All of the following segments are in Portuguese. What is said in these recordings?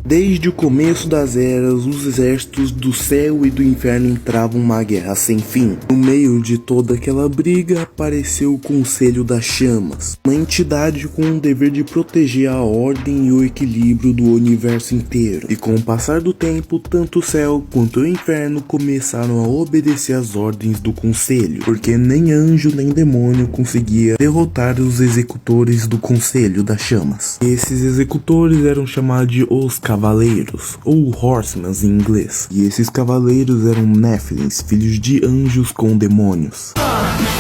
Desde o começo das eras, os exércitos do céu e do inferno entravam numa guerra sem fim. No meio de toda aquela briga, apareceu o Conselho das Chamas, uma entidade com o dever de proteger a ordem e o equilíbrio do universo inteiro. E com o passar do tempo, tanto o céu quanto o inferno começaram a obedecer às ordens do Conselho, porque nem anjo nem demônio conseguia derrotar os executores do Conselho das Chamas. Esses executores eram chamados de os Cavaleiros, ou Horsemen em inglês. E esses cavaleiros eram Nephilims, filhos de anjos com demônios.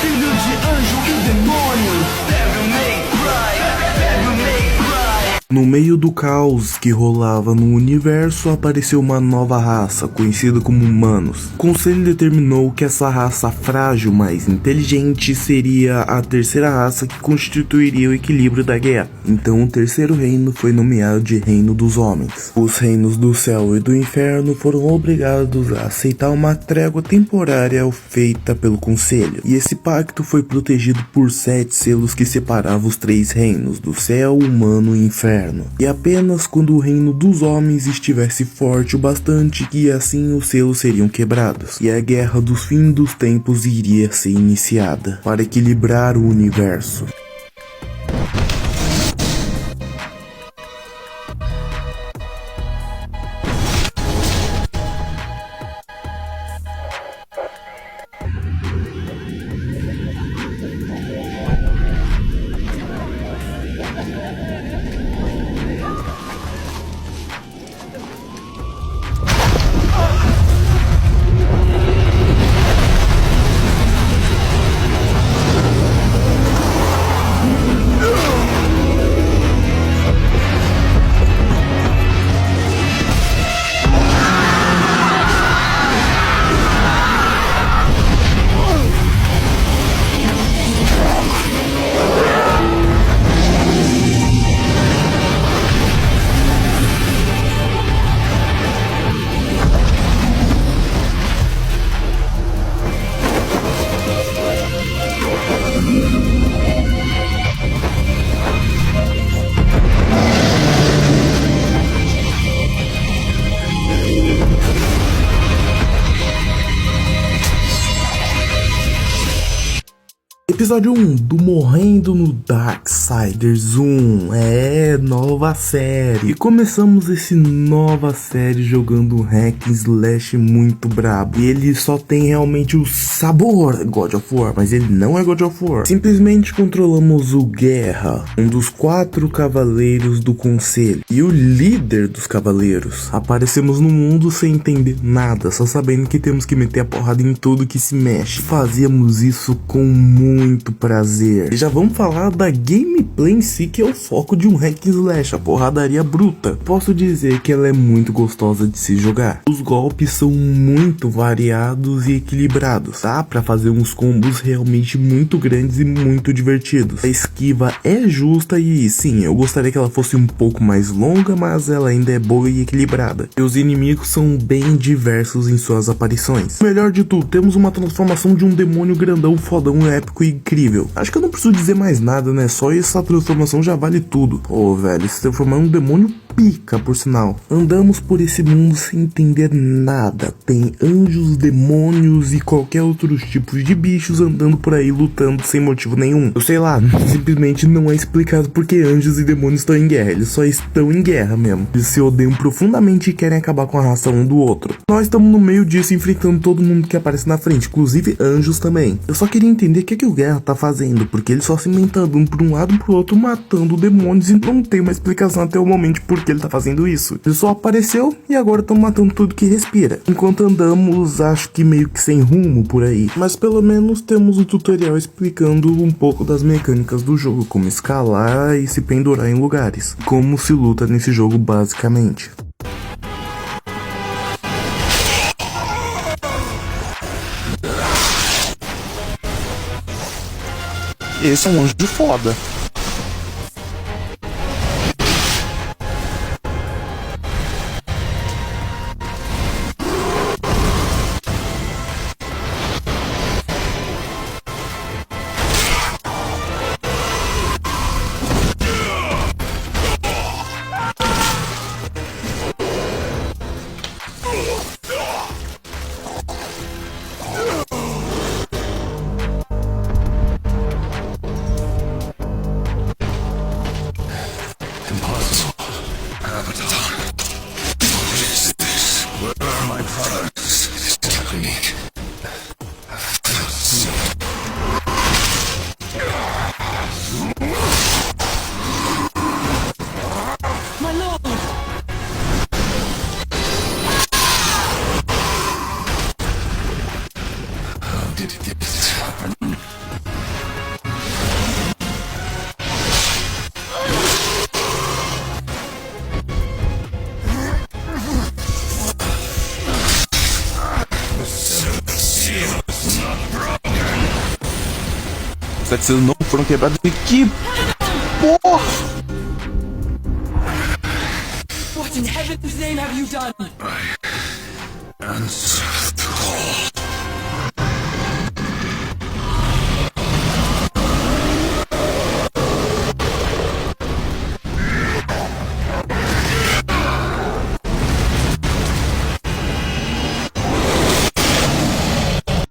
Filho de anjo e demônio, Devil May Cry, Devil May Cry. No meio do caos que rolava no universo, apareceu uma nova raça, conhecida como humanos. O Conselho determinou que essa raça frágil, mas inteligente, seria a terceira raça que constituiria o equilíbrio da guerra. Então o terceiro reino foi nomeado de Reino dos Homens. Os reinos do céu e do inferno foram obrigados a aceitar uma trégua temporária feita pelo Conselho. E esse pacto foi protegido por 7 selos que separavam os 3 reinos, do céu, humano e inferno. E apenas quando o reino dos homens estivesse forte o bastante que assim os selos seriam quebrados. E a guerra dos fins dos tempos iria ser iniciada para equilibrar o universo. Episódio 1 do Morrendo no Darksiders 1, nova série. E começamos esse nova série jogando um hack and slash muito brabo. E ele só tem realmente o sabor God of War, mas ele não é God of War. Simplesmente controlamos o Guerra, um dos 4 cavaleiros do Conselho, e o líder dos cavaleiros. Aparecemos no mundo sem entender nada, só sabendo que temos que meter a porrada em tudo que se mexe. Fazíamos isso com muito prazer. E já vamos falar da gameplay em si, que é o foco de um hack and slash, a porradaria bruta. Posso dizer que ela é muito gostosa de se jogar. Os golpes são muito variados e equilibrados. Dá pra fazer uns combos realmente muito grandes e muito divertidos. A esquiva é justa e sim, eu gostaria que ela fosse um pouco mais longa, mas ela ainda é boa e equilibrada. E os inimigos são bem diversos em suas aparições. Melhor de tudo, temos uma transformação de um demônio grandão, fodão, épico e incrível. Acho que eu não preciso dizer mais nada, né? Só essa transformação já vale tudo. Ô, velho, se transformar em um demônio pica, por sinal. Andamos por esse mundo sem entender nada. Tem anjos, demônios e qualquer outros tipos de bichos andando por aí lutando sem motivo nenhum. Eu sei lá, simplesmente não é explicado porque anjos e demônios estão em guerra. Eles só estão em guerra mesmo. Eles se odeiam profundamente e querem acabar com a raça um do outro. Nós estamos no meio disso enfrentando todo mundo que aparece na frente, inclusive anjos também. Eu só queria entender o que o Guerra tá fazendo, porque ele só se inventa andando por um lado e pro outro matando demônios e não tem uma explicação até o momento por que ele tá fazendo isso. Ele só apareceu e agora estão matando tudo que respira. Enquanto andamos, acho que meio que sem rumo por aí. Mas pelo menos temos um tutorial explicando um pouco das mecânicas do jogo, como escalar e se pendurar em lugares. Como se luta nesse jogo basicamente. Esse é um anjo foda. 7 selos não foram quebrados. E que porra! What in heaven's name have you done?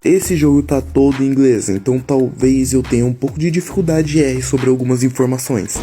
Esse jogo tá todo em inglês, então talvez eu tenha um pouco de dificuldade R sobre algumas informações.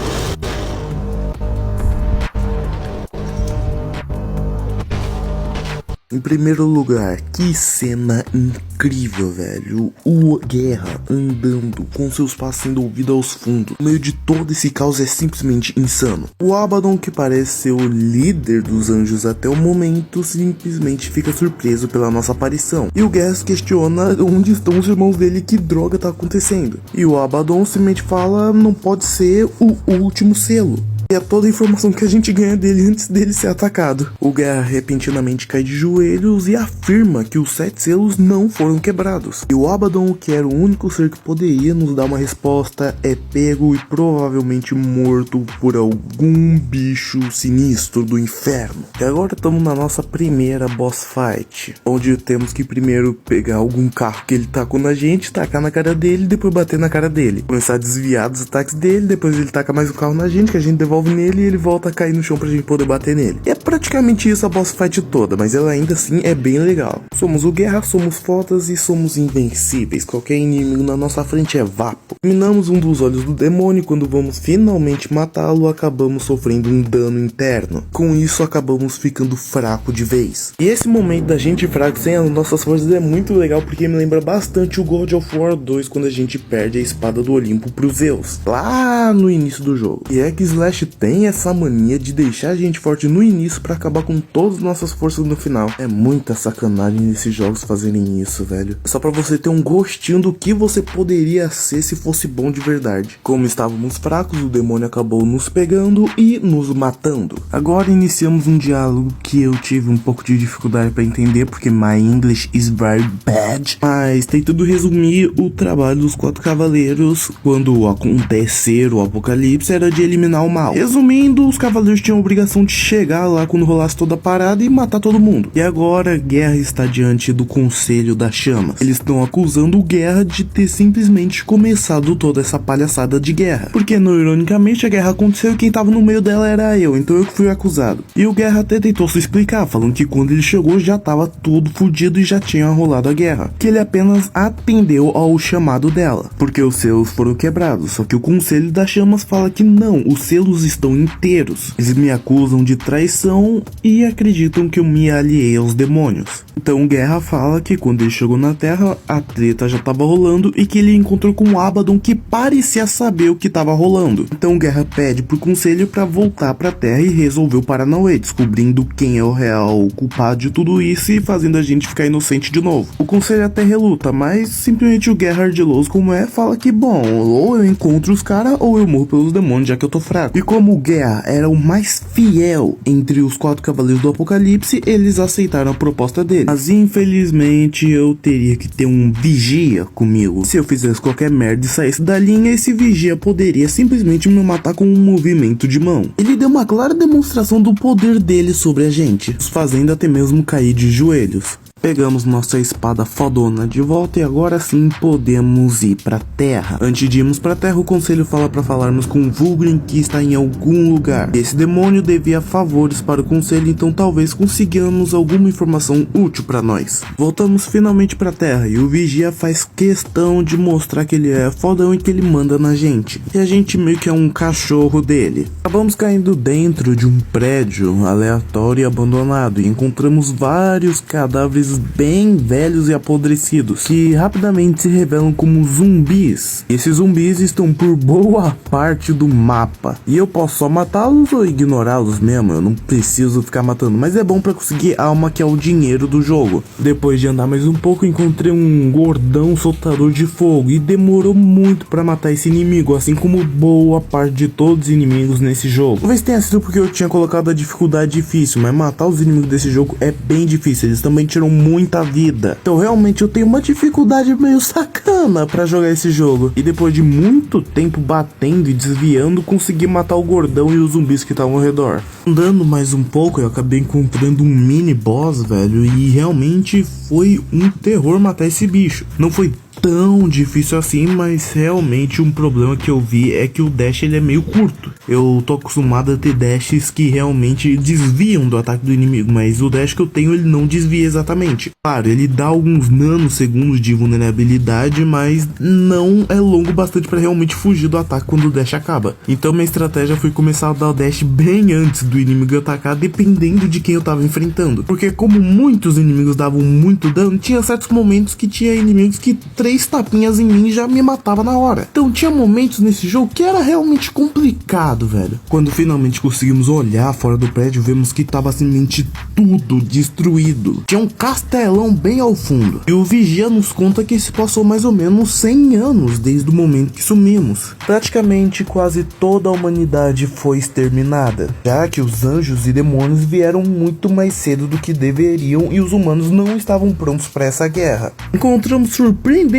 Em primeiro lugar, que cena incrível, velho. O Guerra andando com seus passos sendo ouvido aos fundos. No meio de todo esse caos é simplesmente insano. O Abaddon, que parece ser o líder dos anjos até o momento, simplesmente fica surpreso pela nossa aparição. E o Guerra se questiona onde estão os irmãos dele, que droga tá acontecendo. E o Abaddon simplesmente fala, não pode ser o último selo. E é toda a informação que a gente ganha dele antes dele ser atacado. O Guerra repentinamente cai de joelhos e afirma que os 7 selos não foram quebrados. E o Abaddon, que era o único ser que poderia nos dar uma resposta, é pego e provavelmente morto por algum bicho sinistro do inferno. E agora estamos na nossa primeira boss fight, onde temos que primeiro pegar algum carro que ele tacou na gente, tacar na cara dele, depois bater na cara dele. Começar a desviar dos ataques dele, depois ele taca mais um carro na gente, que a gente devolve nele e ele volta a cair no chão pra gente poder bater nele. E é praticamente isso a boss fight toda, mas ela ainda assim é bem legal. Somos o Guerra, somos fodas e somos invencíveis. Qualquer inimigo na nossa frente é vapo. Minamos um dos olhos do demônio e quando vamos finalmente matá-lo, acabamos sofrendo um dano interno. Com isso, acabamos ficando fraco de vez. E esse momento da gente fraco sem as nossas forças é muito legal porque me lembra bastante o God of War 2 quando a gente perde a espada do Olimpo pro Zeus, lá no início do jogo. E é que Slash tem essa mania de deixar a gente forte no início pra acabar com todas as nossas forças no final. É muita sacanagem nesses jogos fazerem isso, velho. Só pra você ter um gostinho do que você poderia ser se fosse bom de verdade. Como estávamos fracos, o demônio acabou nos pegando e nos matando. Agora iniciamos um diálogo que eu tive um pouco de dificuldade pra entender, porque my English is very bad. Mas tentando resumir, o trabalho dos 4 cavaleiros, quando acontecer o apocalipse, era de eliminar o mal. Resumindo, os cavaleiros tinham a obrigação de chegar lá quando rolasse toda a parada e matar todo mundo. E agora, Guerra está diante do Conselho das Chamas. Eles estão acusando o Guerra de ter simplesmente começado toda essa palhaçada de guerra. Porque, não ironicamente, a guerra aconteceu e quem tava no meio dela era eu, então eu que fui acusado. E o Guerra até tentou se explicar, falando que quando ele chegou já tava tudo fudido e já tinha rolado a guerra. Que ele apenas atendeu ao chamado dela, porque os selos foram quebrados. Só que o Conselho das Chamas fala que não, os selos estão inteiros. Eles me acusam de traição e acreditam que eu me aliei aos demônios. Então Guerra fala que quando ele chegou na Terra, a treta já tava rolando e que ele encontrou com o Abaddon, que parecia saber o que tava rolando. Então Guerra pede pro Conselho pra voltar pra Terra e resolver o Paranauê, descobrindo quem é o real culpado de tudo isso e fazendo a gente ficar inocente de novo. O Conselho até reluta, mas simplesmente o Guerra ardiloso como é, fala que bom, ou eu encontro os caras ou eu morro pelos demônios, já que eu tô fraco. E como o Guerra era o mais fiel entre os 4 cavaleiros do Apocalipse, eles aceitaram a proposta dele. Mas infelizmente eu teria que ter um vigia comigo. Se eu fizesse qualquer merda e saísse da linha, esse vigia poderia simplesmente me matar com um movimento de mão. Ele deu uma clara demonstração do poder dele sobre a gente, nos fazendo até mesmo cair de joelhos. Pegamos nossa espada fodona de volta e agora sim podemos ir pra Terra. Antes de irmos pra Terra, o Conselho fala pra falarmos com Vulgrim, que está em algum lugar. Esse demônio devia favores para o Conselho, então talvez consigamos alguma informação útil pra nós. Voltamos finalmente pra Terra e o Vigia faz questão de mostrar que ele é fodão e que ele manda na gente. E a gente meio que é um cachorro dele. Acabamos caindo dentro de um prédio aleatório e abandonado e encontramos vários cadáveres bem velhos e apodrecidos, que rapidamente se revelam como zumbis. Esses zumbis estão por boa parte do mapa, e eu posso só matá-los ou ignorá-los mesmo, eu não preciso ficar matando, mas é bom pra conseguir alma, que é o dinheiro do jogo. Depois de andar mais um pouco, encontrei um gordão soltador de fogo, e demorou muito pra matar esse inimigo, assim como boa parte de todos os inimigos nesse jogo. Talvez tenha sido porque eu tinha colocado a dificuldade difícil, mas matar os inimigos desse jogo é bem difícil, eles também tiram muita vida. Então realmente eu tenho uma dificuldade meio sacana pra jogar esse jogo. E depois de muito tempo batendo e desviando, consegui matar o gordão e os zumbis que estavam ao redor. Andando mais um pouco, eu acabei encontrando um mini boss, velho, e realmente foi um terror matar esse bicho. Não foi tão difícil assim, mas realmente um problema que eu vi é que o dash ele é meio curto. Eu tô acostumado a ter dashes que realmente desviam do ataque do inimigo, mas o dash que eu tenho ele não desvia exatamente. Claro, ele dá alguns nanosegundos de vulnerabilidade, mas não é longo bastante para realmente fugir do ataque quando o dash acaba. Então minha estratégia foi começar a dar o dash bem antes do inimigo atacar, dependendo de quem eu tava enfrentando. Porque como muitos inimigos davam muito dano, tinha certos momentos que tinha inimigos que 3 tapinhas em mim já me matava na hora. Então tinha momentos nesse jogo que era realmente complicado, velho. Quando finalmente conseguimos olhar fora do prédio, vemos que tava simplesmente tudo destruído. Tinha um castelão bem ao fundo. E o vigia nos conta que se passou mais ou menos 100 anos desde o momento que sumimos. Praticamente quase toda a humanidade foi exterminada, já que os anjos e demônios vieram muito mais cedo do que deveriam e os humanos não estavam prontos para essa guerra. Encontramos surpreendentemente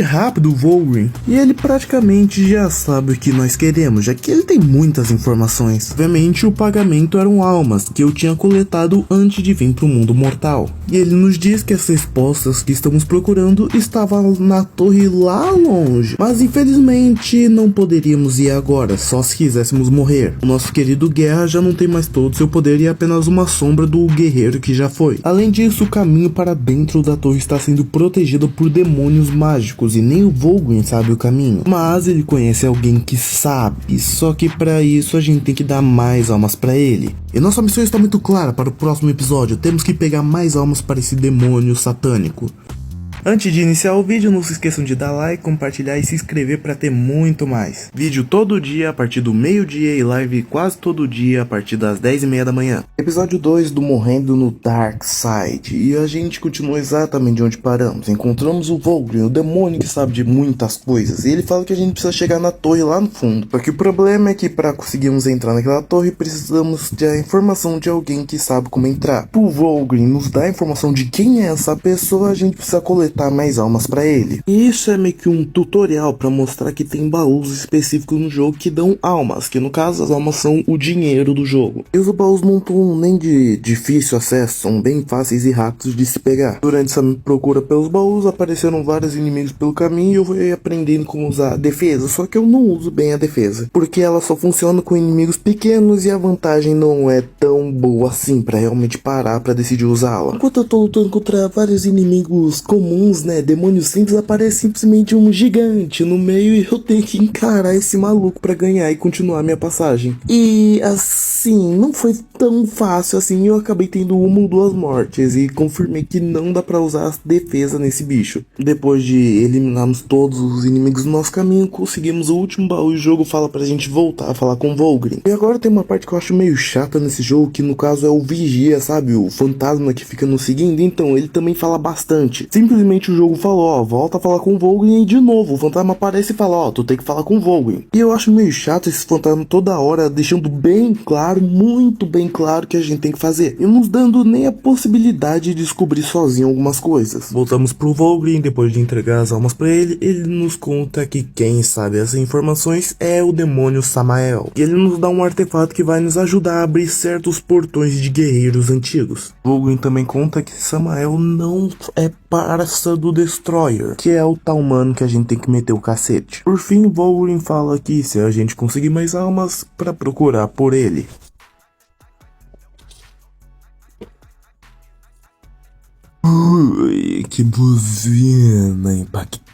rápido o Volgrin, e ele praticamente já sabe o que nós queremos, já que ele tem muitas informações. Obviamente o pagamento eram almas que eu tinha coletado antes de vir para o mundo mortal. E ele nos diz que as respostas que estamos procurando estavam na torre lá longe, mas infelizmente não poderíamos ir agora, só se quiséssemos morrer. O nosso querido Guerra já não tem mais todo seu poder e é apenas uma sombra do guerreiro que já foi. Além disso, o caminho para dentro da torre está sendo protegido por demônios mágicos e nem o Volgrin sabe o caminho, mas ele conhece alguém que sabe, só que para isso a gente tem que dar mais almas para ele. E nossa missão está muito clara para o próximo episódio, temos que pegar mais almas para esse demônio satânico. Antes de iniciar o vídeo, não se esqueçam de dar like, compartilhar e se inscrever para ter muito mais. Vídeo todo dia a partir do meio-dia e live quase todo dia a partir das 10h30 da manhã. Episódio 2 do Morrendo no Dark Side. E a gente continua exatamente onde paramos. Encontramos o Volgrin, o demônio que sabe de muitas coisas. E ele fala que a gente precisa chegar na torre lá no fundo. Só que o problema é que para conseguirmos entrar naquela torre, precisamos da informação de alguém que sabe como entrar. O Volgrin nos dá a informação de quem é essa pessoa, a gente precisa coletar mais almas pra ele. E isso é meio que um tutorial pra mostrar que tem baús específicos no jogo que dão almas, que no caso as almas são o dinheiro do jogo. E os baús não estão nem de difícil acesso, são bem fáceis e rápidos de se pegar. Durante essa procura pelos baús apareceram vários inimigos pelo caminho e eu fui aprendendo como usar a defesa, só que eu não uso bem a defesa, porque ela só funciona com inimigos pequenos e a vantagem não é tão boa assim pra realmente parar pra decidir usá-la. Enquanto eu tô lutando contra vários inimigos comuns, né, demônios simples, aparece simplesmente um gigante no meio e eu tenho que encarar esse maluco pra ganhar e continuar minha passagem. E assim, não foi tão fácil assim, eu acabei tendo uma ou duas mortes e confirmei que não dá pra usar defesa nesse bicho. Depois de eliminarmos todos os inimigos do nosso caminho, conseguimos o último baú e o jogo fala pra gente voltar a falar com o Volgrin. E agora tem uma parte que eu acho meio chata nesse jogo, que no caso é o vigia, sabe, o fantasma que fica nos seguindo, então ele também fala bastante. Simplesmente o jogo falou, ó, volta a falar com o Volgrin, e de novo o fantasma aparece e fala, ó, tu tem que falar com o Volgrin. E eu acho meio chato esse fantasma toda hora deixando bem claro, muito bem claro que a gente tem que fazer, e nos dando nem a possibilidade de descobrir sozinho algumas coisas. Voltamos pro Volgrin, depois de entregar as almas pra ele, ele nos conta que quem sabe essas informações é o demônio Samael, e ele nos dá um artefato que vai nos ajudar a abrir certos portões de guerreiros antigos. Volgrin também conta que Samael não é parça do Destroyer, que é o tal mano que a gente tem que meter o cacete. Por fim, Volgrin fala que se a gente conseguir mais almas, pra procurar por ele. Ui, que buzina impactante.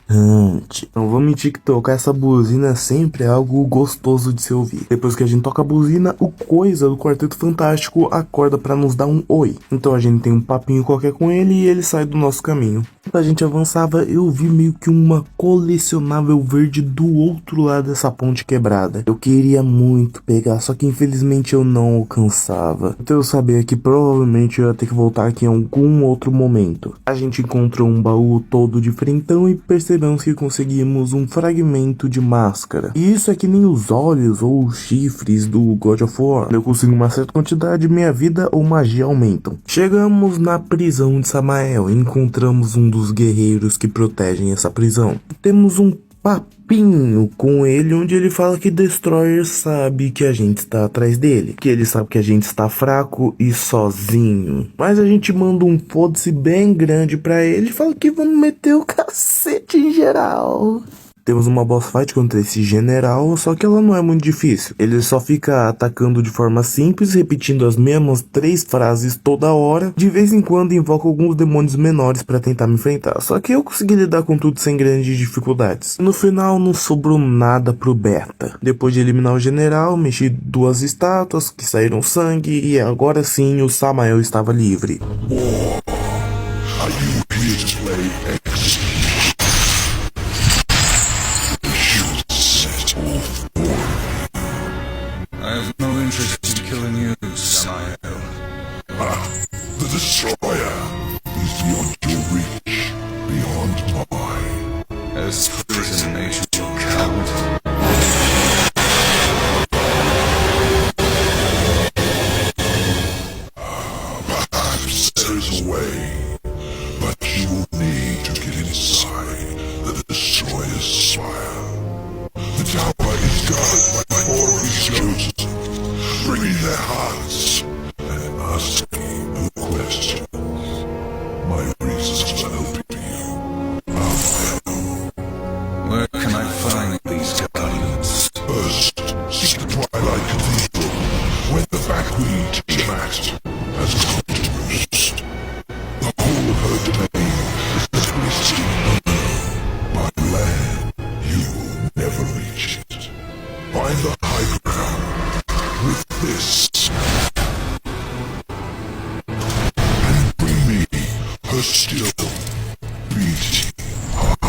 Não vou mentir que tocar essa buzina sempre é algo gostoso de se ouvir. Depois que a gente toca a buzina, o Coisa do Quarteto Fantástico acorda pra nos dar um oi. Então a gente tem um papinho qualquer com ele e ele sai do nosso caminho. A gente avançava, eu vi meio que uma colecionável verde do outro lado dessa ponte quebrada. Eu queria muito pegar, só que infelizmente eu não alcançava. Então eu sabia que provavelmente eu ia ter que voltar aqui em algum outro momento. A gente encontrou um baú todo diferentão e percebemos que conseguimos um fragmento de máscara. E isso é que nem os olhos ou os chifres do God of War. Eu consigo uma certa quantidade, minha vida ou magia aumentam. Chegamos na prisão de Samael e encontramos um dos guerreiros que protegem essa prisão. Temos um papinho com ele onde ele fala que Destroyer sabe que a gente está atrás dele, que ele sabe que a gente está fraco e sozinho. Mas a gente manda um foda-se bem grande pra ele e fala que vamos meter o cacete em geral. Temos uma boss fight contra esse general, só que ela não é muito difícil. Ele só fica atacando de forma simples, repetindo as mesmas 3 frases toda hora. De vez em quando invoca alguns demônios menores pra tentar me enfrentar, só que eu consegui lidar com tudo sem grandes dificuldades. No final não sobrou nada pro Beta. Depois de eliminar o general, mexi 2 estátuas que saíram sangue e agora sim o Samael estava livre. I have no interest in killing you, Samael. The Destroyer is beyond your reach, beyond mine. As prison nation, you coward. Perhaps there is a way, but you will need to get inside the Destroyer's spire. The tower is guarded by 4 of his chosen. Bring me their hearts and ask me no questions. My reasons for helping you are my own. Where can I find these guardians? First, seek the Twilight Cathedral, where the Batqueen Tiamat has come to roost. The whole of her domain is the twisted unknown. My land, you will never reach it. Find the high ground with this, and bring me her still beating heart.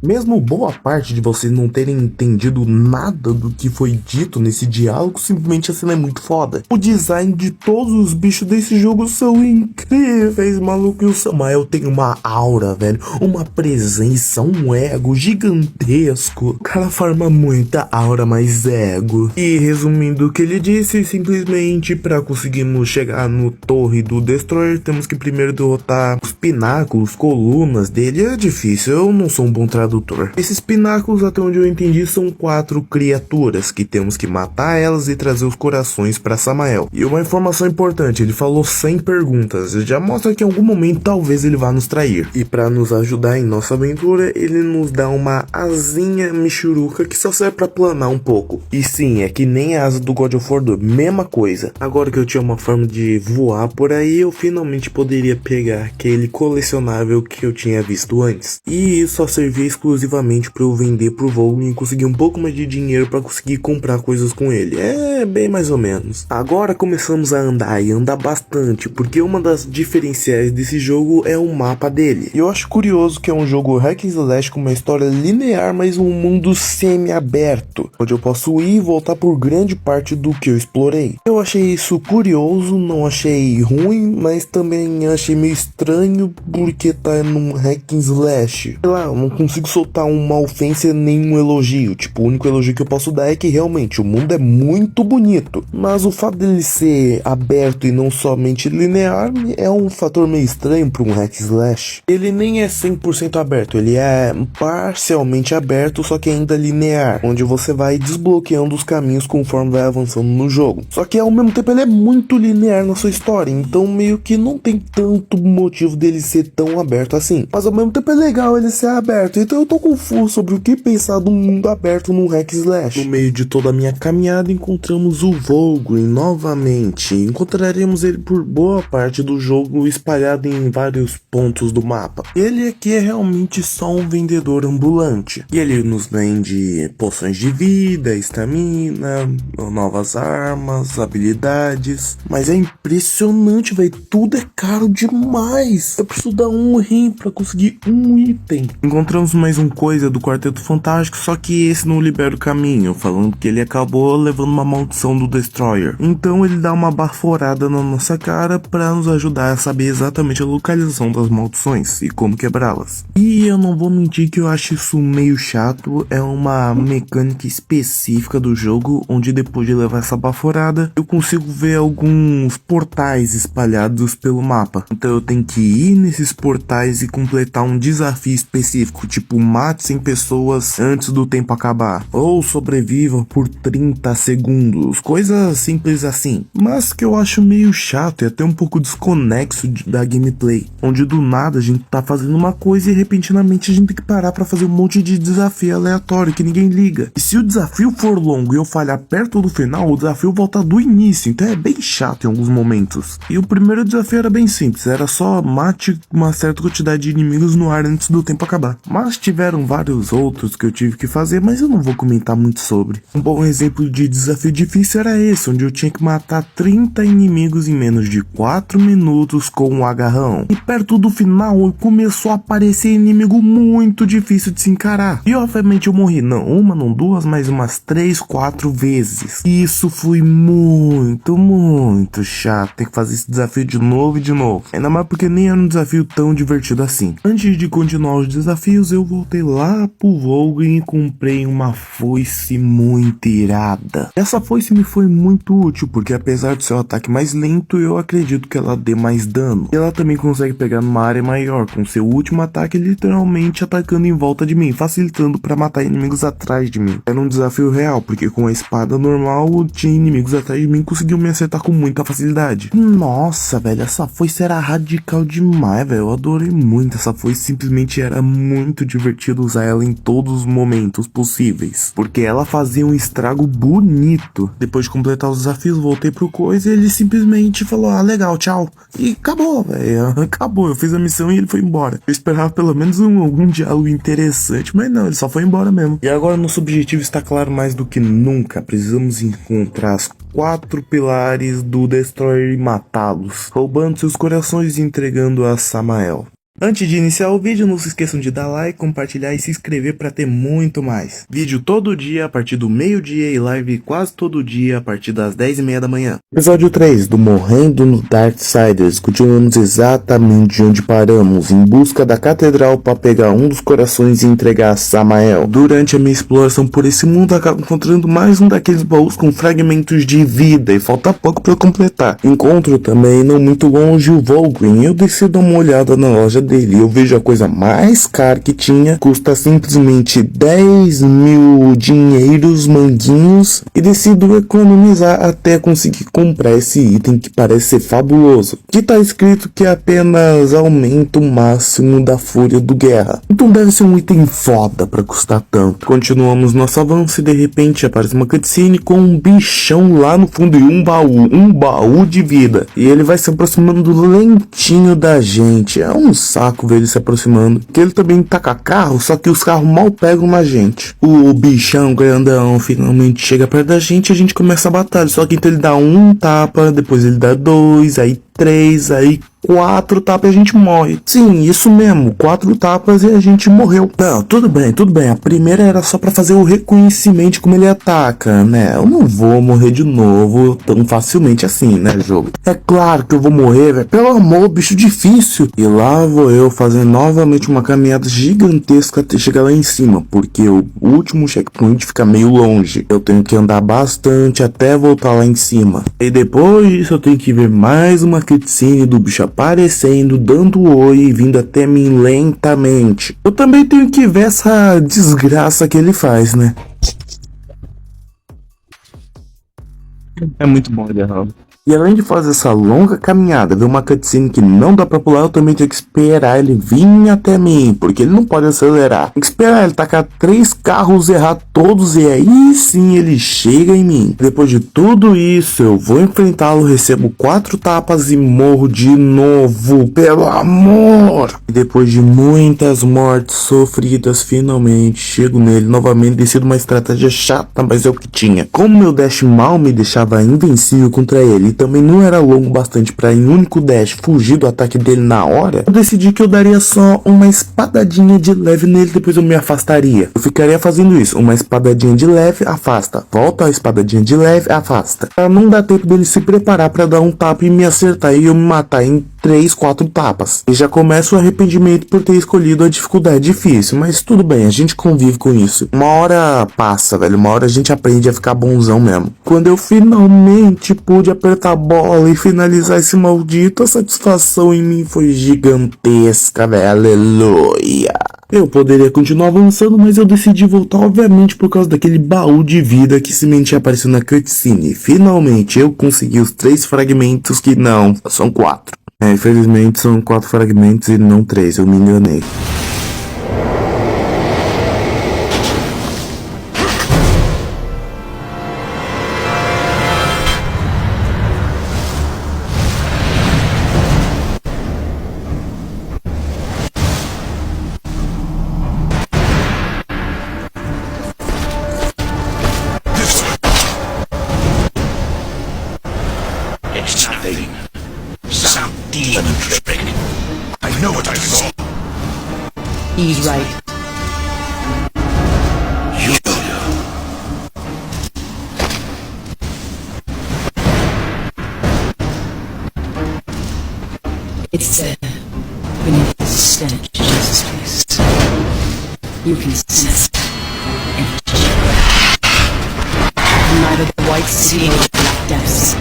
Mesmo boa parte de vocês não terem entendido nada do que foi dito nesse diálogo, simplesmente a cena é muito foda. O design de todos os bichos desse jogo são incríveis, maluco. E o Samael tem uma aura, velho, uma presença, um ego gigantesco. O cara farma muita aura, mais ego. E resumindo o que ele disse, simplesmente para conseguirmos chegar no torre do Destroyer, temos que primeiro derrotar os pináculos, colunas dele. É difícil, eu não sou um bom tradutor. Esses pináculos, até onde eu entendi, são 4 criaturas que temos que matar elas e trazer os corações para Samael. E uma informação importante, ele falou 100 perguntas, já mostra que em algum momento talvez ele vá nos trair. E para nos ajudar em nossa aventura, ele nos dá uma asinha michuruca que só serve para planar um pouco. E sim, é que nem a asa do God of War 2, mesma coisa. Agora que eu tinha uma forma de voar por aí, eu finalmente poderia pegar aquele colecionável que eu tinha visto antes. E isso só servia exclusivamente para eu vender pro Volgin e conseguir um pouco mais de dinheiro para conseguir comprar coisas com ele. É bem mais ou menos. Agora começamos a andar e andar bastante, porque uma das diferenciais desse jogo é o mapa dele. E eu acho curioso que é um jogo hack and slash com uma história linear, mas um mundo semi-aberto, onde eu posso ir e voltar por grande parte do que eu explorei. Eu achei isso curioso, não achei ruim, mas também achei meio estranho porque tá num hack and slash. Sei lá, eu não consigo soltar uma ofensa nem um elogio. Tipo, o único elogio que eu posso dar é que realmente o mundo é muito bonito, mas o fato dele ser aberto e não somente linear é um fator meio estranho para um hack and slash. Ele nem é 100% aberto, ele é parcialmente aberto, só que ainda linear, onde você vai desbloqueando os caminhos conforme vai avançando no jogo. Só que ao mesmo tempo ele é muito linear na sua história, então meio que não tem tanto motivo dele ser tão aberto assim. Mas ao mesmo tempo é legal ele ser aberto, então Então eu tô confuso sobre o que pensar do mundo aberto no hack slash. No meio de toda a minha caminhada encontramos o Volgrin novamente. Encontraremos ele por boa parte do jogo espalhado em vários pontos do mapa. Ele aqui é realmente só um vendedor ambulante. E ele nos vende poções de vida, estamina, novas armas, habilidades. Mas é impressionante, velho. Tudo é caro demais. Eu preciso dar um rim pra conseguir um item. Encontramos mais um coisa do Quarteto Fantástico, só que esse não libera o caminho, falando que ele acabou levando uma maldição do Destroyer. Então ele dá uma baforada na nossa cara pra nos ajudar a saber exatamente a localização das maldições e como quebrá-las. E eu não vou mentir que eu acho isso meio chato, é uma mecânica específica do jogo, onde depois de levar essa baforada, eu consigo ver alguns portais espalhados pelo mapa. Então eu tenho que ir nesses portais e completar um desafio específico, tipo mate 100 pessoas antes do tempo acabar, ou sobreviva por 30 segundos, coisas simples assim, mas que eu acho meio chato e até um pouco desconexo da gameplay, onde do nada a gente tá fazendo uma coisa e repentinamente a gente tem que parar pra fazer um monte de desafio aleatório que ninguém liga. E se o desafio for longo e eu falhar perto do final, o desafio volta do início, então é bem chato em alguns momentos. E o primeiro desafio era bem simples, era só mate uma certa quantidade de inimigos no ar antes do tempo acabar. Mas tiveram vários outros que eu tive que fazer, mas eu não vou comentar muito sobre. Um bom exemplo de desafio difícil era esse, onde eu tinha que matar 30 inimigos em menos de 4 minutos com um agarrão. E perto do final começou a aparecer inimigo muito difícil de se encarar. E obviamente eu morri, não uma, não duas, mas umas 3, 4 vezes. E isso foi muito chato, ter que fazer esse desafio de novo e de novo. Ainda mais porque nem era um desafio tão divertido assim. Antes de continuar os desafios, eu voltei lá pro Volgrin e comprei uma foice muito irada. Essa foice me foi muito útil, porque apesar de ser o ataque mais lento, eu acredito que ela dê mais dano. E ela também consegue pegar numa área maior, com seu último ataque literalmente atacando em volta de mim, facilitando para matar inimigos atrás de mim. Era um desafio real, porque com a espada normal, tinha inimigos atrás de mim e conseguiu me acertar com muita facilidade. Nossa, velho, essa foice era radical demais, velho. Eu adorei muito essa foice, simplesmente era muito divertido usar ela em todos os momentos possíveis, porque ela fazia um estrago bonito. Depois de completar os desafios, voltei pro coisa e ele simplesmente falou, ah, legal, tchau. E acabou, velho, acabou. Eu fiz a missão e ele foi embora. Eu esperava pelo menos algum diálogo interessante, mas não, ele só foi embora mesmo. E agora nosso objetivo está claro mais do que nunca. Precisamos encontrar as 4 pilares do Destroyer e matá-los, roubando seus corações e entregando a Samael. Antes de iniciar o vídeo, não se esqueçam de dar like, compartilhar e se inscrever para ter muito mais. Vídeo todo dia a partir do meio-dia e live quase todo dia a partir das 10h30 da manhã. Episódio 3 do Morrendo no Darksiders. Continuamos exatamente onde paramos, em busca da catedral para pegar um dos corações e entregar a Samael. Durante a minha exploração por esse mundo, acabo encontrando mais um daqueles baús com fragmentos de vida e falta pouco para completar. Encontro também, não muito longe, o Volgrin e eu decido dar uma olhada na loja dele. Eu vejo a coisa mais cara que tinha, custa simplesmente 10.000 dinheiros manguinhos e decido economizar até conseguir comprar esse item que parece ser fabuloso, que tá escrito que apenas aumenta o máximo da fúria do guerra, então deve ser um item foda pra custar tanto. Continuamos nosso avanço e de repente aparece uma cutscene com um bichão lá no fundo e um baú de vida, e ele vai se aproximando lentinho da gente. É um saco ver ele se aproximando, que ele também taca carro, só que os carros mal pegam na gente. O bichão grandão finalmente chega perto da gente e a gente começa a batalha, só que então ele dá um tapa, depois ele dá 2, aí 3, aí 4 tapas e a gente morre. Sim, isso mesmo, 4 tapas e a gente morreu. Não, tudo bem, a primeira era só pra fazer o reconhecimento de como ele ataca, né? Eu não vou morrer de novo tão facilmente assim, né, jogo? É claro que eu vou morrer, velho, pelo amor, bicho difícil. E lá vou eu fazendo novamente uma caminhada gigantesca até chegar lá em cima, porque o último checkpoint fica meio longe. Eu tenho que andar bastante até voltar lá em cima. E depois disso eu tenho que ver mais uma cutscene do bicho aparecendo, dando oi e vindo até mim lentamente. Eu também tenho que ver essa desgraça que ele faz, né? É muito bom, Guerrão. E além de fazer essa longa caminhada, ver uma cutscene que não dá pra pular, eu também tenho que esperar ele vir até mim, porque ele não pode acelerar. Tem que esperar ele tacar 3 carros, errar todos, e aí sim ele chega em mim. Depois de tudo isso, eu vou enfrentá-lo, recebo 4 tapas e morro de novo, pelo amor! E depois de muitas mortes sofridas, finalmente chego nele novamente, decido uma estratégia chata, mas é o que tinha. Como meu dash mal me deixava invencível contra ele, e também não era longo bastante para em um único dash fugir do ataque dele na hora, eu decidi que eu daria só uma espadadinha de leve nele, depois eu me afastaria. Eu ficaria fazendo isso, uma espadadinha de leve, afasta, volta a espadadinha de leve, afasta. Pra não dar tempo dele se preparar para dar um tapa e me acertar e eu me matar em 3, 4 tapas. E já começa o arrependimento por ter escolhido a dificuldade difícil, mas tudo bem, a gente convive com isso. Uma hora passa, velho, uma hora a gente aprende a ficar bonzão mesmo. Quando eu finalmente pude apertar a bola e finalizar esse maldito, a satisfação em mim foi gigantesca, velho, aleluia. Eu poderia continuar avançando, mas eu decidi voltar, obviamente, por causa daquele baú de vida que simplesmente apareceu na cutscene. Finalmente, eu consegui os 3 fragmentos que não, são 4. Infelizmente são 4 fragmentos e não 3, eu me enganei. It's nothing. Some demon trick. I know what I saw. He's right. Julia. It's beneath the stench of this place. You can sense it. And neither the White City nor the Black Depths.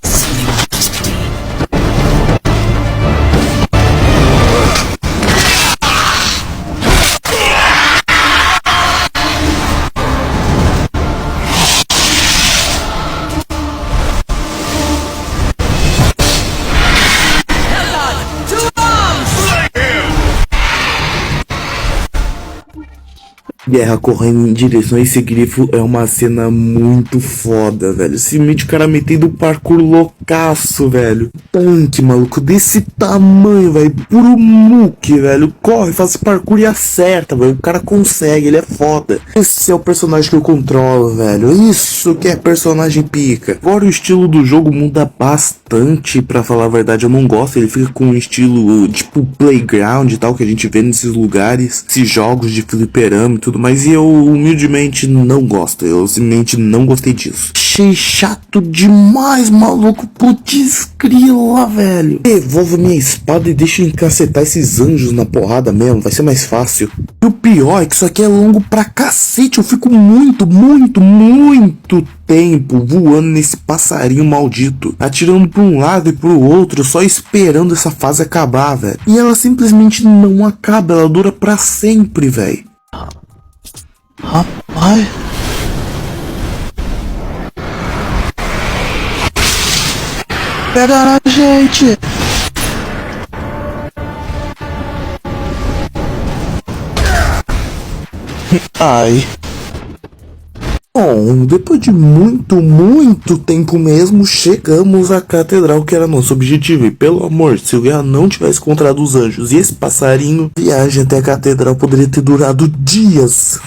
Something must be. Guerra correndo em direção a esse grifo é uma cena muito foda, velho. Simplesmente o cara metendo parkour loucaço, velho. Tanque, maluco, desse tamanho, velho. Puro muque, velho. Corre, faz parkour e acerta, velho. O cara consegue, ele é foda. Esse é o personagem que eu controlo, velho. Isso que é personagem pica. Agora o estilo do jogo muda bastante, pra falar a verdade. Eu não gosto, ele fica com um estilo tipo playground e tal, que a gente vê nesses lugares. Esses jogos de fliperama e tudo. Mas eu humildemente não gosto. Eu simplesmente não gostei disso. Achei chato demais, maluco. Putz grila, velho. Devolvo minha espada e deixa eu encacetar esses anjos na porrada mesmo. Vai ser mais fácil. E o pior é que isso aqui é longo pra cacete. Eu fico muito tempo voando nesse passarinho maldito, atirando pra um lado e pro outro, só esperando essa fase acabar, velho. E ela simplesmente não acaba. Ela dura pra sempre, velho. Rapaz. Pegaram a gente. Ai. Bom, depois de muito tempo mesmo, chegamos à catedral, que era nosso objetivo. E pelo amor, se o Guerra não tivesse encontrado os anjos e esse passarinho, a viagem até a catedral poderia ter durado dias.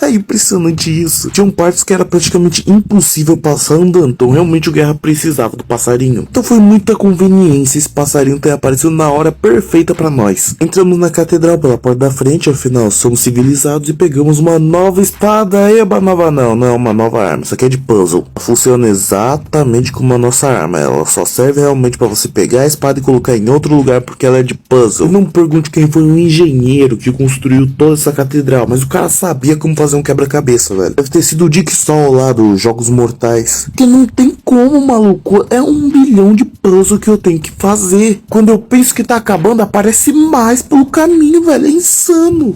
Impressionante isso. Tinham partes que era praticamente impossível passar andando, então realmente o Guerra precisava do passarinho. Então foi muita conveniência esse passarinho ter aparecido na hora perfeita pra nós. Entramos na catedral pela porta da frente, afinal somos civilizados, e pegamos uma nova espada. Eba, nova não é uma nova arma, isso aqui é de puzzle. Funciona exatamente como a nossa arma, ela só serve realmente pra você pegar a espada e colocar em outro lugar, porque ela é de puzzle. Não me pergunte quem foi o engenheiro que construiu toda essa catedral, mas o cara sabia como fazer um quebra-cabeça, velho. Deve ter sido o Dick Sol lá dos Jogos Mortais. Que não tem como, maluco, é 1 bilhão de puzzle que eu tenho que fazer. Quando eu penso que tá acabando, aparece mais pelo caminho, velho, é insano.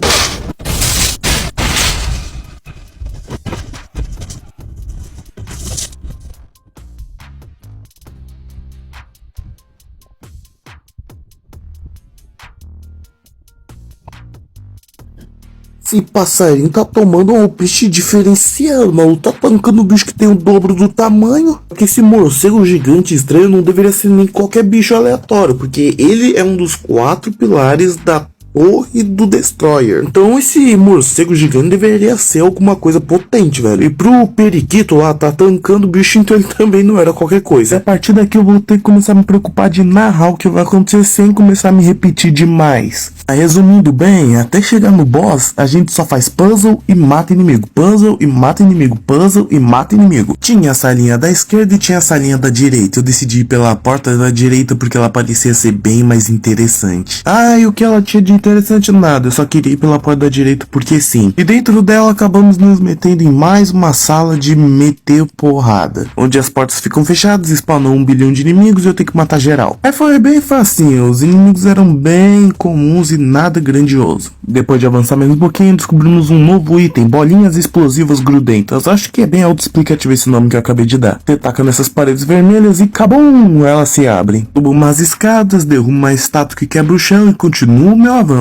Esse passarinho tá tomando um peixe diferenciado, mano. Tá tancando um bicho que tem o dobro do tamanho. Porque esse morcego gigante estranho não deveria ser nem qualquer bicho aleatório, porque ele é um dos 4 pilares da Torre do Destroyer. Então esse morcego gigante deveria ser alguma coisa potente, velho. E pro periquito lá tá tancando o bicho, então ele também não era qualquer coisa. A partir daqui eu vou ter que começar a me preocupar de narrar o que vai acontecer sem começar a me repetir demais. Resumindo bem, até chegar no boss, a gente só faz puzzle e mata inimigo, puzzle e mata inimigo, puzzle e mata inimigo. Tinha a salinha da esquerda e tinha a salinha da direita. Eu decidi ir pela porta da direita porque ela parecia ser bem mais interessante. Ah, e o que ela tinha de interessante? Nada, eu só queria ir pela porta da direita porque sim. E dentro dela acabamos nos metendo em mais uma sala de meter porrada, onde as portas ficam fechadas, spawnam 1 bilhão de inimigos e eu tenho que matar geral. Aí foi bem facinho, os inimigos eram bem comuns e nada grandioso. Depois de avançar mais um pouquinho, descobrimos um novo item, bolinhas explosivas grudentas. Acho que é bem autoexplicativo esse nome que eu acabei de dar. Você taca nessas paredes vermelhas e cabum, elas se abrem. Subo umas escadas, derrubo uma estátua que quebra o chão e continuo o meu avanço.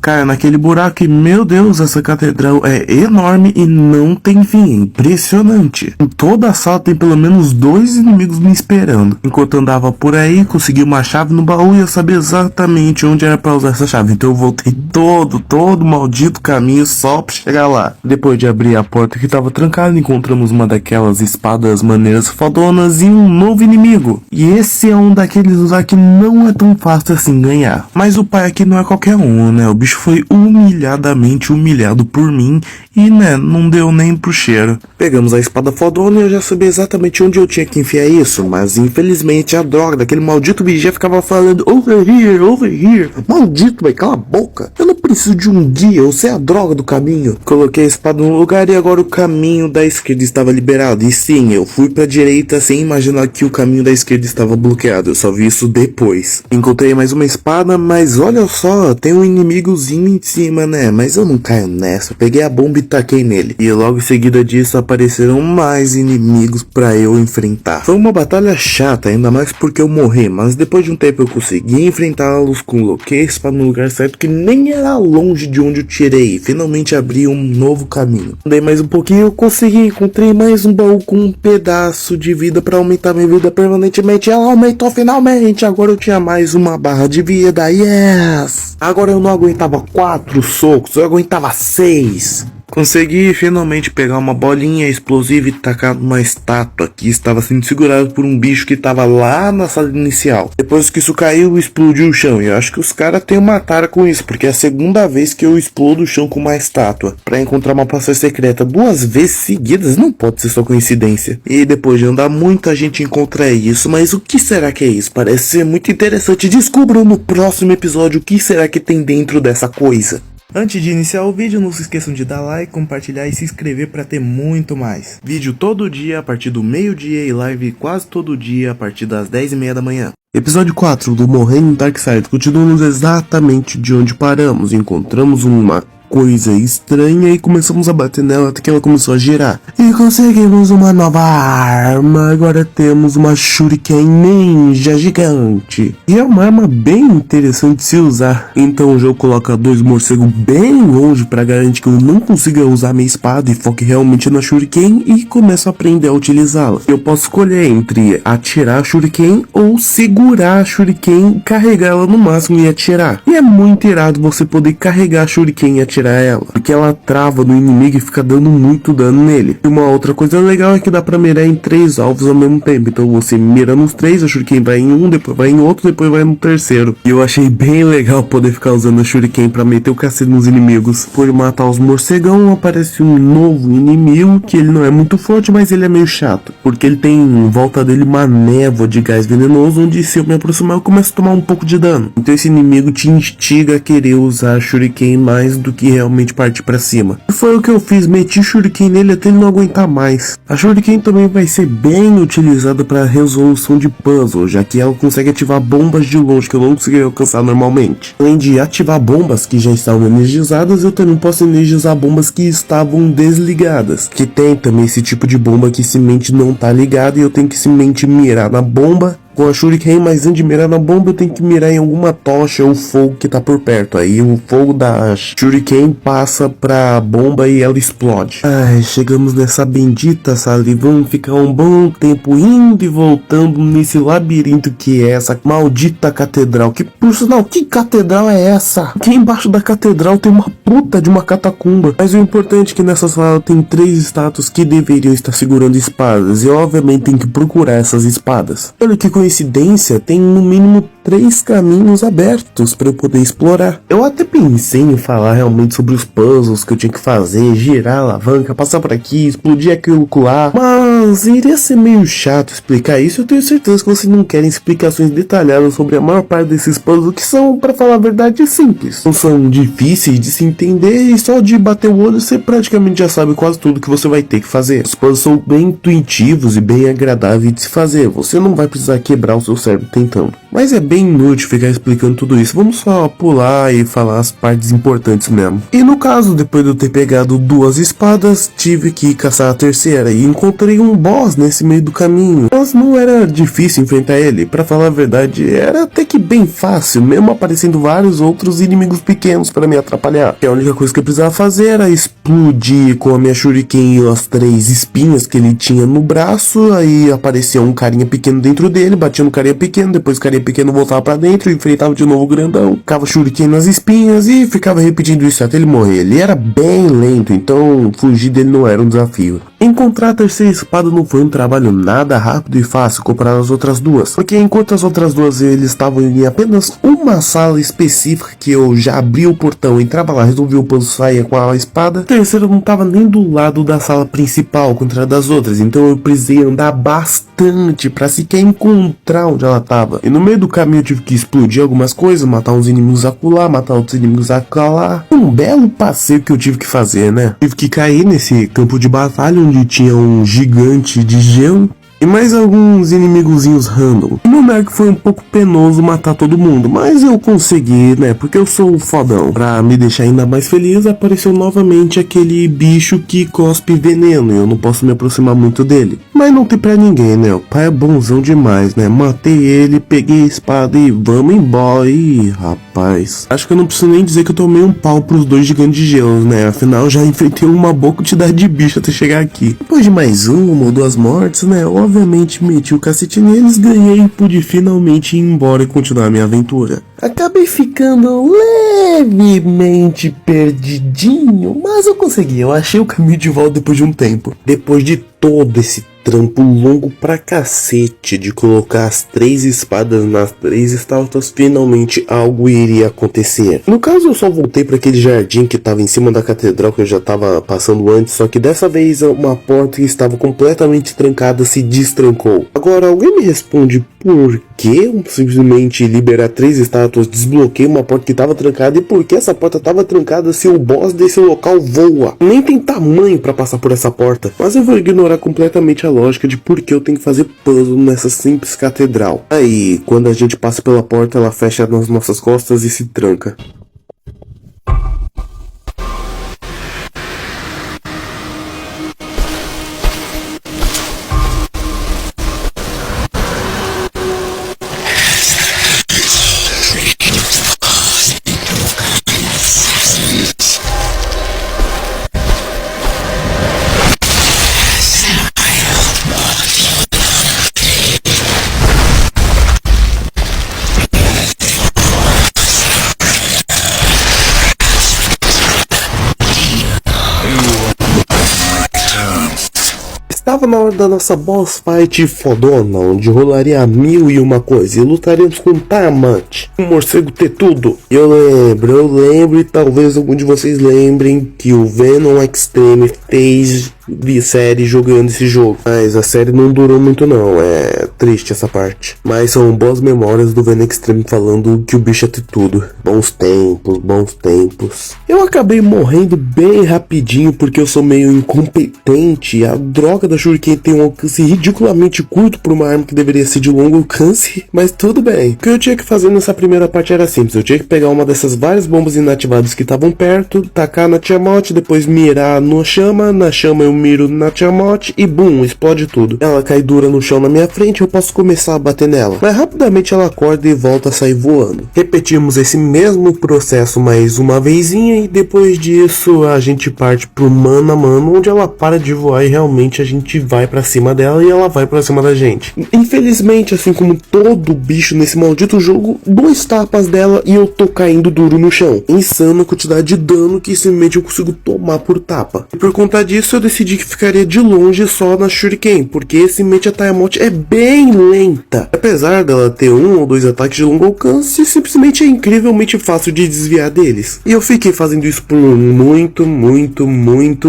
Caio naquele buraco e, meu Deus, essa catedral é enorme e não tem fim, impressionante. Em toda a sala tem pelo menos 2 inimigos me esperando. Enquanto andava por aí, consegui uma chave no baú e eu sabia exatamente onde era pra usar essa chave. Então eu voltei todo maldito caminho só pra chegar lá. Depois de abrir a porta que tava trancada, encontramos uma daquelas espadas maneiras fodonas e um novo inimigo. E esse é um daqueles lá que não é tão fácil assim ganhar. Mas o pai aqui não é qualquer um, né? O bicho foi humilhadamente humilhado por mim e, né, não deu nem pro cheiro. Pegamos a espada fodona e eu já sabia exatamente onde eu tinha que enfiar isso, mas infelizmente a droga daquele maldito vigia ficava falando over here. Maldito, vai, cala a boca. Eu não preciso de um guia, eu sei a droga do caminho. Coloquei a espada no lugar e agora o caminho da esquerda estava liberado. E sim, eu fui pra direita sem imaginar que o caminho da esquerda estava bloqueado. Eu só vi isso depois. Encontrei mais uma espada, mas olha só, tem um inimigozinho em cima, né? Mas eu não caio nessa. Eu peguei a bomba e taquei nele. E logo em seguida disso apareceram mais inimigos pra eu enfrentar. Foi uma batalha chata, ainda mais porque eu morri, mas depois de um tempo eu consegui enfrentá-los, coloquei a espada no lugar certo que nem era longe de onde eu tirei. Finalmente abri um novo caminho. Andei mais um pouquinho, eu consegui, encontrei mais um baú com um pedaço de vida pra aumentar minha vida permanentemente. Ela aumentou finalmente, agora eu tinha mais uma barra de vida, yes! Agora eu não aguentava 4 socos, eu aguentava 6. Consegui finalmente pegar uma bolinha explosiva e tacar numa estátua que estava sendo segurada por um bicho que estava lá na sala inicial. Depois que isso caiu, explodiu o chão. E eu acho que os caras têm uma tara com isso, porque é a segunda vez que eu explodo o chão com uma estátua para encontrar uma passagem secreta 2 vezes seguidas. Não pode ser só coincidência. E depois de andar muito a gente encontra isso. Mas o que será que é isso? Parece ser muito interessante. Descubram no próximo episódio o que será que tem dentro dessa coisa. Antes de iniciar o vídeo, não se esqueçam de dar like, compartilhar e se inscrever para ter muito mais. Vídeo todo dia a partir do meio-dia e live quase todo dia a partir das 10h30 da manhã. Episódio 4 do Morrendo no Darkside. Continuamos exatamente de onde paramos. Encontramos uma coisa estranha e começamos a bater nela até que ela começou a girar. E conseguimos uma nova arma. Agora temos uma Shuriken Ninja gigante. E é uma arma bem interessante de se usar. Então o jogo coloca 2 morcegos bem longe para garantir que eu não consiga usar minha espada e foque realmente na Shuriken e começo a aprender a utilizá-la. Eu posso escolher entre atirar a Shuriken ou segurar a Shuriken, carregar ela no máximo e atirar. E é muito irado você poder carregar a Shuriken e atirar ela, porque ela trava no inimigo e fica dando muito dano nele. E uma outra coisa legal é que dá pra mirar em 3 alvos ao mesmo tempo, então você mira nos 3, a Shuriken vai em um, depois vai em outro, depois vai no terceiro. E eu achei bem legal poder ficar usando a Shuriken pra meter o cacete nos inimigos. Por matar os morcegão, aparece um novo inimigo, que ele não é muito forte, mas ele é meio chato, porque ele tem em volta dele uma névoa de gás venenoso, onde se eu me aproximar eu começo a tomar um pouco de dano. Então esse inimigo te instiga a querer usar a Shuriken mais do que realmente partir pra cima. E foi o que eu fiz, meti Shuriken nele até ele não aguentar mais. A Shuriken também vai ser bem utilizada para resolução de puzzle, já que ela consegue ativar bombas de longe que eu não consegui alcançar normalmente. Além de ativar bombas que já estavam energizadas, eu também posso energizar bombas que estavam desligadas. Que tem também esse tipo de bomba que simplesmente não tá ligada e eu tenho que simplesmente mirar na bomba, com a Shuriken, mas antes de mirar na bomba eu tenho que mirar em alguma tocha ou fogo que tá por perto. Aí o fogo da Shuriken passa pra bomba e ela explode. Ai, chegamos nessa bendita sala e vamos ficar um bom tempo indo e voltando nesse labirinto que é essa maldita catedral. Que, por sinal, que catedral é essa? Aqui embaixo da catedral tem uma puta de uma catacumba. Mas o importante é que nessa sala tem 3 estátuas que deveriam estar segurando espadas. E obviamente tem que procurar essas espadas. Olha que coincidência, tem no mínimo 3 caminhos abertos para eu poder explorar. Eu até pensei em falar realmente sobre os puzzles que eu tinha que fazer, girar a alavanca, passar por aqui, explodir aquilo lá, mas iria ser meio chato explicar isso. Eu tenho certeza que vocês não querem explicações detalhadas sobre a maior parte desses puzzles, que são, para falar a verdade, simples. Não são difíceis de se entender e só de bater o olho você praticamente já sabe quase tudo que você vai ter que fazer. Os puzzles são bem intuitivos e bem agradáveis de se fazer, você não vai precisar quebrar o seu cérebro tentando. Mas é bem inútil ficar explicando tudo isso, vamos só pular e falar as partes importantes mesmo. E no caso, depois de eu ter pegado 2 espadas, tive que caçar a terceira e encontrei um boss nesse meio do caminho. Mas não era difícil enfrentar ele, pra falar a verdade, era até que bem fácil, mesmo aparecendo vários outros inimigos pequenos pra me atrapalhar. E a única coisa que eu precisava fazer era explodir com a minha Shuriken as 3 espinhas que ele tinha no braço, aí aparecia um carinha pequeno dentro dele, batia no carinha pequeno, depois o carinha pequeno voltava pra dentro, enfrentava de novo o grandão, ficava Shuriken nas espinhas e ficava repetindo isso até ele morrer. Ele era bem lento, então fugir dele não era um desafio. Encontrar a terceira espada não foi um trabalho nada rápido e fácil comparado às outras 2, porque enquanto as outras 2 eles estavam em apenas uma sala específica que eu já abri o portão, entrava lá, resolvi o puzzle, saía com a espada, a terceira não estava nem do lado da sala principal contra a das outras, então eu precisei andar bastante para sequer encontrar onde ela estava. E no meio do caminho eu tive que explodir algumas coisas, matar uns inimigos acolá, matar outros inimigos acolá. Um belo passeio que eu tive que fazer, né? Tive que cair nesse campo de batalha onde tinha um gigante de gelo e mais alguns inimigozinhos random. Não é que foi um pouco penoso matar todo mundo, mas eu consegui, né, porque eu sou fodão. Pra me deixar ainda mais feliz, apareceu novamente aquele bicho que cospe veneno e eu não posso me aproximar muito dele. Mas não tem pra ninguém, né, o pai é bonzão demais, né, matei ele, peguei a espada e vamos embora. Ih, rapaz, acho que eu não preciso nem dizer que eu tomei um pau pros 2 gigantes de gelo, né, afinal já enfrentei uma boa quantidade de bicho até chegar aqui. Depois de mais uma ou 2 mortes, né, obviamente meti o cacete neles, ganhei e pude finalmente ir embora e continuar minha aventura. Acabei ficando levemente perdidinho, mas eu consegui, eu achei o caminho de volta depois de um tempo. Depois de todo esse trampo longo pra cacete de colocar as 3 espadas nas 3 estátuas, finalmente algo iria acontecer. No caso eu só voltei para aquele jardim que estava em cima da catedral que eu já estava passando antes, só que dessa vez uma porta que estava completamente trancada se destrancou. Agora alguém me responde por que eu simplesmente liberar 3 estátuas, desbloqueei uma porta que estava trancada e por que essa porta estava trancada se o boss desse local voa? Nem tem tamanho para passar por essa porta, mas eu vou ignorar completamente a lógica de por que eu tenho que fazer puzzle nessa simples catedral. Aí, quando a gente passa pela porta, ela fecha nas nossas costas e se tranca. Estava na hora da nossa boss fight fodona, onde rolaria 1001 coisa e lutaríamos com Tiamut, um morcego tetudo. Eu lembro e talvez algum de vocês lembrem que o Venom Extreme fez série jogando esse jogo, mas a série não durou muito não, é triste essa parte. Mas são boas memórias do Venom Extreme falando que o bicho é tetudo. Bons tempos, bons tempos. Eu acabei morrendo bem rapidinho porque eu sou meio incompetente. A droga da Shuriken tem um alcance ridiculamente curto para uma arma que deveria ser de longo alcance, mas tudo bem. O que eu tinha que fazer nessa primeira parte era simples, eu tinha que pegar uma dessas várias bombas inativadas que estavam perto, tacar na Tiamut, depois mirar na chama eu eu miro na Tiamat e bum, explode tudo. Ela cai dura no chão na minha frente, eu posso começar a bater nela. Mas rapidamente ela acorda e volta a sair voando. Repetimos esse mesmo processo mais uma vezinha e depois disso a gente parte pro mano a mano, onde ela para de voar e realmente a gente vai pra cima dela e ela vai pra cima da gente. Infelizmente, assim como todo bicho nesse maldito jogo, 2 tapas dela e eu tô caindo duro no chão. Insano a quantidade de dano que simplesmente eu consigo tomar por tapa. E por conta disso eu decidi que ficaria de longe só na Shuriken, porque simplesmente a Tiamat é bem lenta. Apesar dela ter 1 ou 2 ataques de longo alcance, simplesmente é incrivelmente fácil de desviar deles. E eu fiquei fazendo isso por muito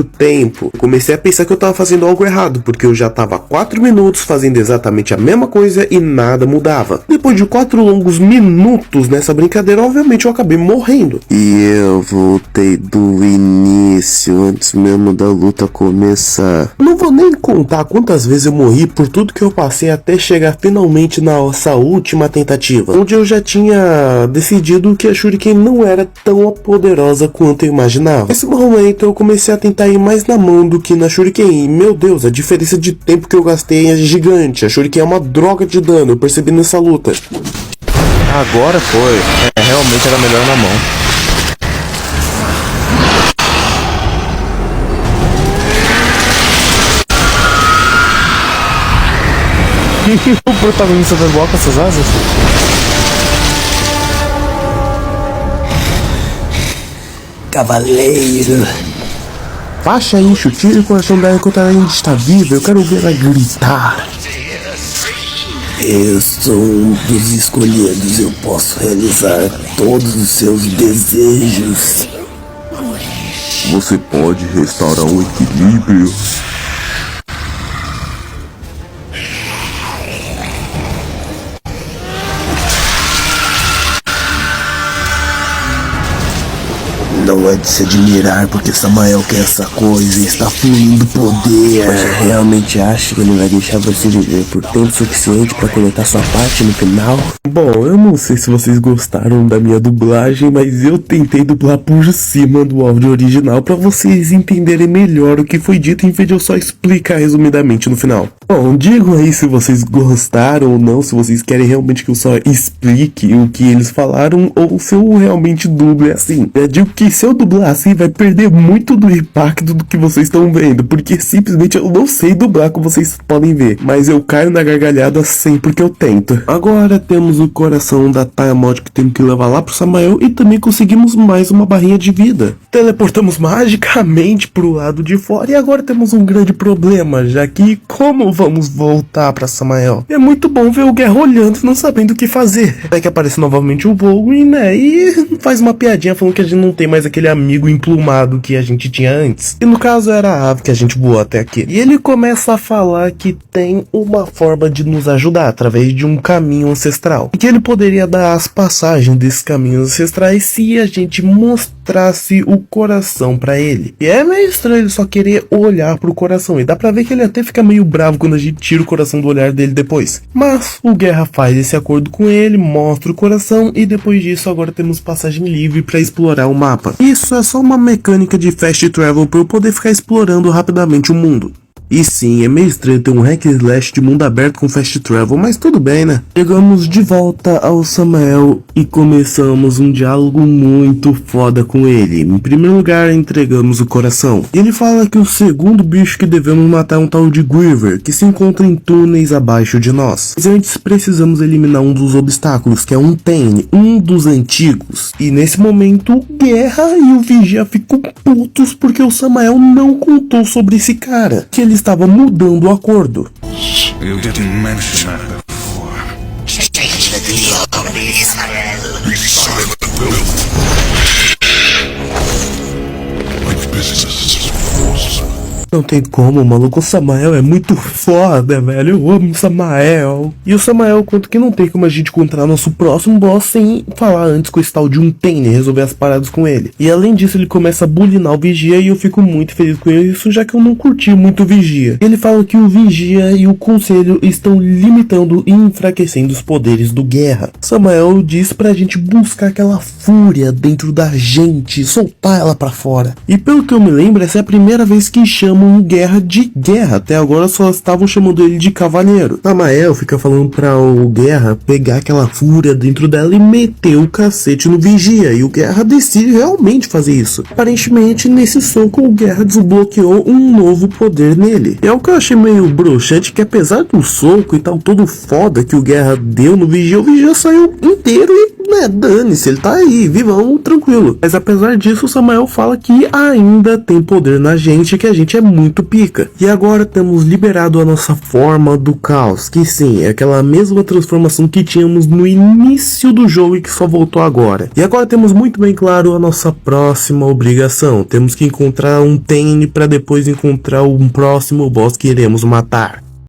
tempo. Eu comecei a pensar que eu tava fazendo algo errado, porque eu já tava 4 minutos fazendo exatamente a mesma coisa e nada mudava. Depois de 4 longos minutos nessa brincadeira, obviamente eu acabei morrendo. E eu voltei do início, antes mesmo da luta começar. Não vou nem contar quantas vezes eu morri por tudo que eu passei até chegar finalmente na nossa última tentativa, onde eu já tinha decidido que a Shuriken não era tão poderosa quanto eu imaginava. Nesse momento eu comecei a tentar ir mais na mão do que na Shuriken e, meu Deus, a diferença de tempo que eu gastei é gigante. A Shuriken é uma droga de dano, eu percebi nessa luta. Agora foi. Realmente era melhor na mão. O protagonista da bola com essas asas? Cavaleiro. Baixa aí, tira o coração dela enquanto ela ainda está viva. Eu quero ver ela gritar. Eu sou um dos escolhidos. Eu posso realizar todos os seus desejos. Você pode restaurar o equilíbrio. Não é de se admirar porque Samael quer essa coisa e está fluindo poder. Você realmente acha que ele vai deixar você viver por tempo suficiente para coletar sua parte no final? Bom, eu não sei se vocês gostaram da minha dublagem, mas eu tentei dublar por cima do áudio original para vocês entenderem melhor o que foi dito, em vez de eu só explicar resumidamente no final. Bom, digam aí se vocês gostaram ou não, se vocês querem realmente que eu só explique o que eles falaram ou se eu realmente duble assim. Eu digo que se eu dublar assim vai perder muito do impacto do que vocês estão vendo, porque simplesmente eu não sei dublar, como vocês podem ver, mas eu caio na gargalhada sempre que eu tento. Agora temos o coração da Tiamat que temos que levar lá pro Samael e também conseguimos mais uma barrinha de vida. Teleportamos magicamente pro lado de fora e agora temos um grande problema, já que como vamos voltar pra Samael? É muito bom ver o Guerra olhando não sabendo o que fazer. Até que aparece novamente o Volgin, né, e faz uma piadinha falando que a gente não tem mais aquele amigo emplumado que a gente tinha antes. E no caso era a ave que a gente voou até aqui. E ele começa a falar que tem uma forma de nos ajudar através de um caminho ancestral. E que ele poderia dar as passagens desses caminhos ancestrais se a gente mostrasse o coração pra ele. E é meio estranho ele só querer olhar pro coração. E dá pra ver que ele até fica meio bravo quando a gente tira o coração do olhar dele depois. Mas o Guerra faz esse acordo com ele, mostra o coração e depois disso agora temos passagem livre pra explorar o mapa. Isso é só uma mecânica de fast travel para eu poder ficar explorando rapidamente o mundo. E sim, é meio estranho ter um hack and slash de mundo aberto com fast travel, mas tudo bem, né? Chegamos de volta ao Samael e começamos um diálogo muito foda com ele. Em primeiro lugar, entregamos o coração. Ele fala que o segundo bicho que devemos matar é um tal de Griever, que se encontra em túneis abaixo de nós. Mas antes precisamos eliminar um dos obstáculos, que é um Tane, um dos antigos. E nesse momento, o Guerra e o Vigia ficam putos porque o Samael não contou sobre esse cara, que ele estava mudando o acordo. You didn't mention that before. Be silent, Will. Like business force. Não tem como, maluco, o Samael é muito foda, velho, eu amo o Samael. E o Samael conta que não tem como a gente encontrar nosso próximo boss sem falar antes com esse tal de um Tane, resolver as paradas com ele. E além disso ele começa a bulinar o Vigia e eu fico muito feliz com isso, já que eu não curti muito o Vigia. Ele fala que o Vigia e o Conselho estão limitando e enfraquecendo os poderes do Guerra. Samael diz pra gente buscar aquela fúria dentro da gente, soltar ela pra fora. E pelo que eu me lembro, essa é a primeira vez que chama chamam o Guerra de Guerra. Até agora só estavam chamando ele de Cavaleiro. Samael fica falando pra o Guerra pegar aquela fúria dentro dela e meter o cacete no Vigia. E o Guerra decide realmente fazer isso. Aparentemente, nesse soco, o Guerra desbloqueou um novo poder nele. E é o que eu achei meio broxante, que apesar do soco e tal todo foda que o Guerra deu no Vigia, o Vigia saiu inteiro e, dane-se, ele tá aí, vivão, tranquilo. Mas apesar disso, o Samael fala que ainda tem poder na gente, que a gente é muito pica. E agora temos liberado a nossa forma do caos, que sim, é aquela mesma transformação que tínhamos no início do jogo e que só voltou agora. E agora temos muito bem claro a nossa próxima obrigação. Temos que encontrar um Tene para depois encontrar um próximo boss que iremos matar.